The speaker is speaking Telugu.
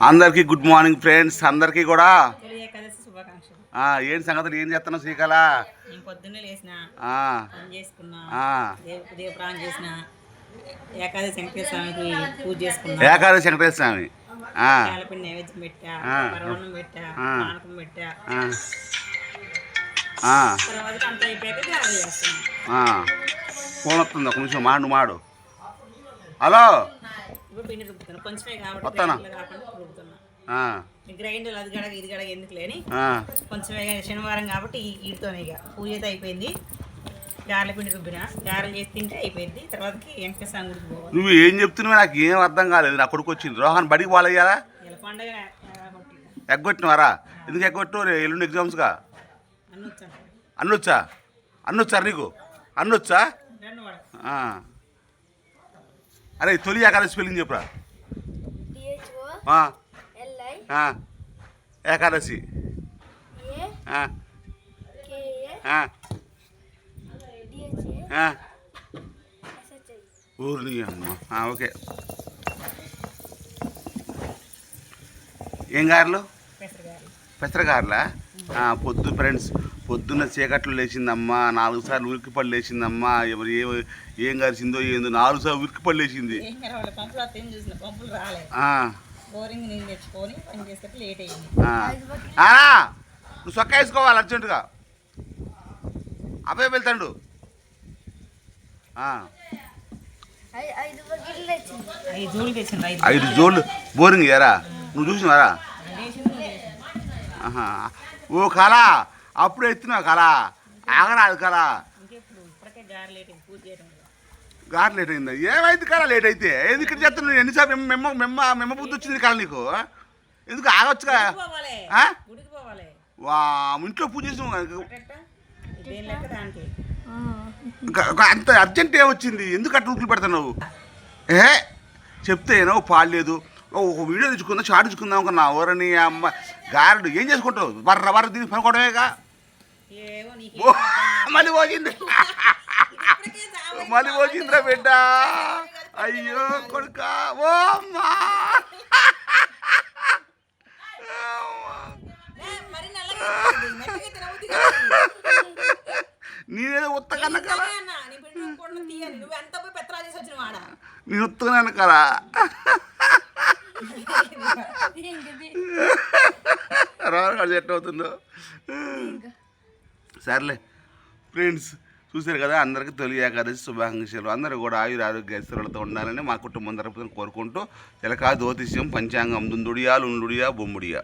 అందరికీ గుడ్ మార్నింగ్ ఫ్రెండ్స్. అందరికీ కూడా ఏంటి సంగతులు, ఏం చేస్తున్నావు శ్రీకళ? పొద్దున్నే లేచిన పని చేసుకున్నా, దీపరాన్ చేసిన, ఏకాదశి వెంకటేశ్వర స్వామికి పూజ చేసుకున్నా. ఏకాదశి వెంకటేశ్వర స్వామి పాలపిండి నైవేద్యం పెట్టా, పరవన్నం పెట్టా, పానకం పెట్టా. తర్వాత అంత అయిపోయాక గారెలు చేస్తున్నా. ఫోన్ వస్తుంది, ఒక నిమిషం మాడు. హలో, పిండి రుబ్బుతున్నా, కొంచెమే కాబట్టి కాకుండా రుబ్బుతున్నా. గ్రైండర్ అది గడగ ఇది గడగ ఎందుకు లేని కొంచెమే, శనివారం కాబట్టి వీటితోనే ఇక పూజ అయితే అయిపోయింది. గారెల పిండి రుబ్బిన, గారెలు చేసి తింటే అయిపోయింది. తర్వాతకి వెంకటేశ్వర గుడికి పోవాలి. నువ్వు ఏం చెప్తున్నావు నాకు ఏం అర్థం కాలేదు. నా కొడుకు వచ్చింది, రోహన్ బడికి పోలేయాలా? పండుగ ఎగ్గొట్టినవారా? ఎందుకు ఎగ్గొట్టినవు? ఎల్లుండి ఎగ్జామ్స్గా. అన్నొచ్చా నీకు? అన్నొచ్చా? అరే తొలి ఏకాదశి స్పెల్లింగ్ చెప్పురా. ఏకాదశి ఊరిని అమ్మ. ఓకే, ఏం గారెలు? పెసరగారులా? ఫ్రెండ్స్, పొద్దున్న చీకట్లు లేచిందమ్మా, 4 సార్లు ఉరికిపళ్ళు లేచిందమ్మా. ఎవరు ఏం గారిసిందో ఏందో, 4 సార్లు ఉరికిపళ్ళు లేచింది. నువ్వు సొక్క వేసుకోవాలి అర్జెంటుగా. అబ్బాయి వెళ్తాడు. 5 జోళ్ళు బోరింగ్ ఏరా? నువ్వు చూసినారా? ఓ కళా, అప్పుడు ఎత్తున్నావు కళా, ఆగరాదు కళా. గారు లేట్ అయిందా? ఏమైంది కళ లేట్ అయితే? ఎందుకు ఇక్కడ చెప్తున్నావు? ఎన్నిసార్లు మెమ్మ బుద్ధి వచ్చింది కళ నీకు? ఎందుకు ఆగొచ్చుగా? ఇంట్లో పూజ చేసినావు అంత అర్జెంట్ ఏమొచ్చింది? ఎందుకు అట్లా ఉక్కులు పెడుతున్నావు? చెప్తే ఏనో పాడలేదు. ఒక వీడియో తెచ్చుకుందాం, షార్ట్ తెచ్చుకుందాం అనుకున్నా. ఎవరని అమ్మ గారెడు ఏం చేసుకుంటావు? బర్ర దీన్ని పనుకోవడమేగా. మళ్ళీ పోసిందిరా బిడ్డ. అయ్యో కొడుక, ఓ అమ్మా. నేనేదో ఉత్తకన్న కదా, నేను ఉత్తకన్నా కదా. రాదు ఎట్లా అవుతుందో. సర్లే ఫ్రెండ్స్, చూశారు కదా, అందరికీ తొలి ఏకాదశి శుభాకాంక్షలు. అందరూ కూడా ఆరోగ్యశ్వరులతో ఉండాలని మా కుటుంబం తరపున కోరుకుంటూ, ఎలకా జ్యోతిష్యం పంచాంగం దుందుడియా లుండుడియా బొమ్ముడియా.